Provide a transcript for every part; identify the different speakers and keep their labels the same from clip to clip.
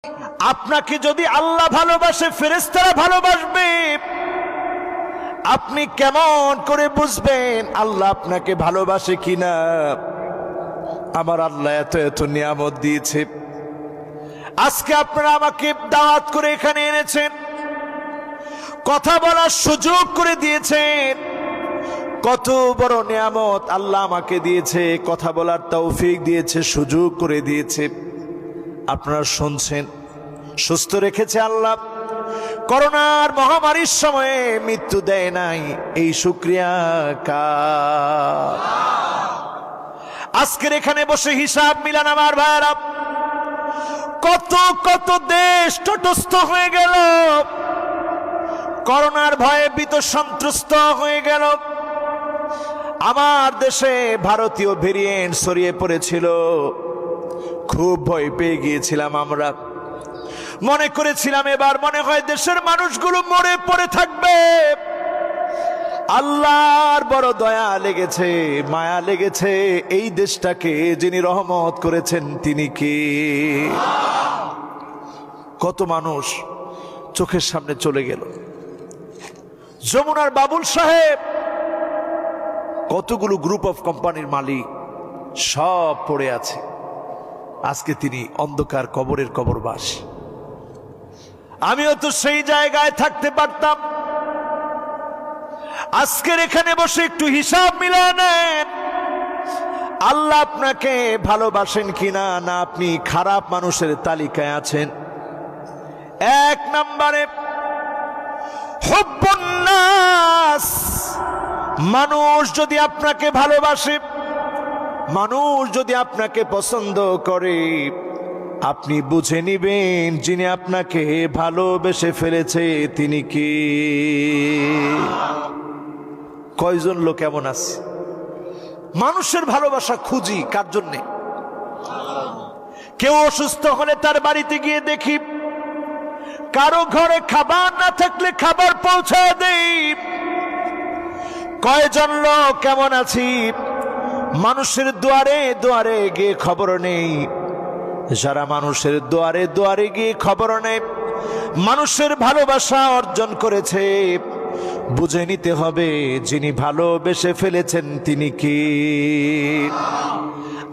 Speaker 1: আপনাকে যদি আল্লাহ ভালোবাসে, ফেরেশতারা ভালোবাসবে। আপনি কেমন করে বুঝবেন আল্লাহ আপনাকে ভালোবাসে কিনা? আমার আল্লাহ এত এত নিয়ামত দিয়েছে। আজকে আপনারা আমাকে দাওয়াত করে এখানে এনেছেন, কথা বলার সুযোগ করে দিয়েছেন। কত বড় নিয়ামত আল্লাহ আমাকে দিয়েছে, কথা বলার তৌফিক দিয়েছে, সুযোগ করে দিয়েছে। আপনারা শুনছেন, সুস্থ রেখেছে আল্লাহ। করোনার মহামারীর সময়ে মৃত্যু দেয় নাই, এই শুকরিয়া কার? আজকের এখানে বসে হিসাব মিলান আমার ভাইরা। কত কত দেশ তটস্থ হয়ে গেল, করোনার ভয়ে ভীত সন্ত্রস্ত হয়ে গেল। আমার দেশে ভারতীয় ভেরিয়েন্ট ছড়িয়ে পড়েছিল, খুব ভয় পেয়ে গিয়েছিলাম আমরা। মনে করেছিলাম এবার মনে হয় দেশের মানুষগুলো মরে পড়ে থাকবে। আল্লাহর বড় দয়া লেগেছে, মায়া লেগেছে। এই দেশটাকে যিনি রহমত করেছেন তিনি কে? কত মানুষ চোখের সামনে চলে গেল। যমুনার বাবুল সাহেব, কতগুলো গ্রুপ অফ কোম্পানির মালিক, সব পড়ে আছে। আজকে তিনি অন্ধকার কবরের কবরবাস। আমিও তো সেই জায়গায় থাকতে পারতাম। আজকের এখানে বসে একটু হিসাব মিলায় নেন, আল্লাহ আপনাকে ভালোবাসেন কিনা, না আপনি খারাপ মানুষের তালিকায় আছেন। এক নম্বরে হুব্বুন নাস, মানুষ যদি আপনাকে ভালোবাসে, মানুষ যদি আপনাকে পছন্দ করে, আপনি বুঝে নিবেন যিনি আপনাকে ভালোবেসে ফেলেছে তিনি কি? কয়জন লোক এমন আছে মানুষের ভালোবাসা খুঁজি? কার জন্যে? কেউ অসুস্থ হলে তার বাড়িতে গিয়ে দেখি, কারো ঘরে খাবার না থাকলে খাবার পৌঁছায় দেই। কয়জন লোক কেমন আছি মানুষের দুয়ারে দুয়ারে গিয়ে খবর নেই। যারা মানুষের দুয়ারে দুয়ারে গিয়ে খবর নেই, মানুষের ভালোবাসা অর্জন করেছে, বুঝে নিতে হবে যিনি ভালোবেসে ফেলেছেন তিনি কি?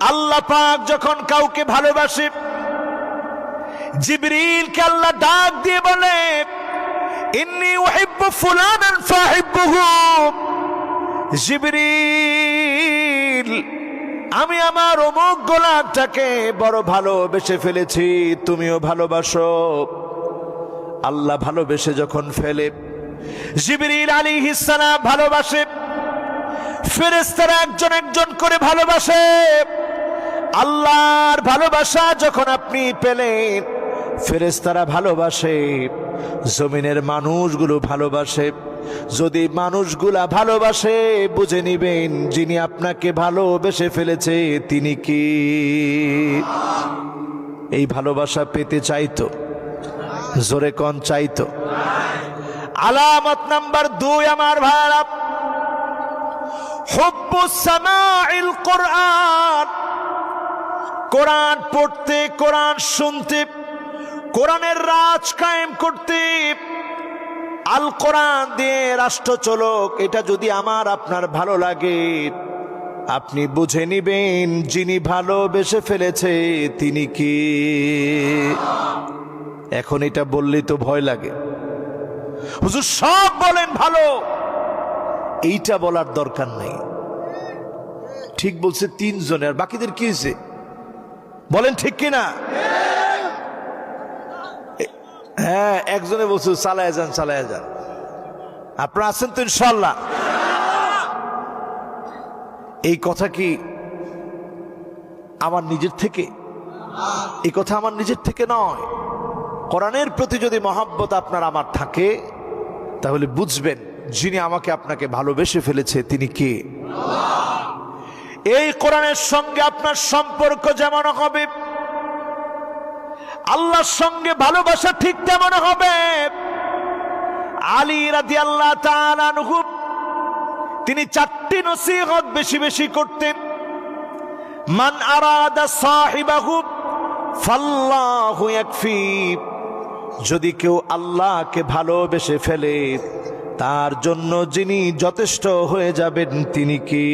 Speaker 1: আল্লাহ পাক যখন কাউকে ভালোবাসে, জিবরিলকে আল্লাহ ডাক দিয়ে বলে, ইন্নী উহিব্বু ফুলানান ফাহিব্বুহু। জিবরিল, আমি আমার অমুক গোলামটাকে বড় ভালোবেসে ফেলেছি, তুমিও ভালোবাসো। আল্লাহ ভালোবেসে যখন ফেলে, জিবরিল আলাইহিস সালাম ভালোবাসে, ফেরেশতারা একজন একজন করে ভালোবাসে। আল্লাহর ভালোবাসা যখন আপনি পেলেন, ফেরেশতারা ভালোবাসে, জমিনের মানুষগুলো ভালোবাসে। যদি মানুষগুলা ভালোবাসে, বুঝে নিবেন যিনি আপনাকে ভালোবেসে ফেলেছে তিনি কি? এই ভালোবাসা পেতে চাইতো? জোরে কোন চাইতো? আলামত নাম্বার 2 আমার ভাইরা, হুব্বুস সামাইল কোরআন। কোরআন পড়তে, কোরআন শুনতে, কোরআনের রাজ কায়েম করতে, আল কোরআন দিয়ে রাষ্ট্র চলক, এটা যদি আমার আপনার ভালো লাগে, আপনি বুঝে নিবেন যিনি ভালোবেসে ফেলেছে তিনি কি? এখন এটা বললেই তো ভয় লাগে, হুজুর সব বলেন ভালো, এইটা বলার দরকার নাই। ঠিক বলছে 3 জনের, বাকিদের কি হয়েছে বলেন ঠিক কিনা? হ্যাঁ, একজনে বলছে চালায় যান চালায় যান। আপনারা আছেন তো ইনশাল্লাহ? এই কথা কি আমার নিজের থেকে? এই কথা আমার নিজের থেকে নয়। কোরআনের প্রতি যদি মহব্বত আপনার আমার থাকে, তাহলে বুঝবেন যিনি আমাকে আপনাকে ভালোবেসে ফেলেছে তিনি কে। এই কোরআনের সঙ্গে আপনার সম্পর্ক যেমন হবে, আল্লাহর সঙ্গে ভালোবাসা ঠিক তেমন হবে। আলী রাদিয়াল্লাহু তাআলা আনহু, তিনি 4টি নসিহত বেশি বেশি করতেন। মান আরাদা সাহিবাহু ফাল্লাহু ইয়াকফি, যদি কেউ আল্লাহকে ভালোবেসে ফেলে তার জন্য যিনি যথেষ্ট হয়ে যাবেন তিনি কি?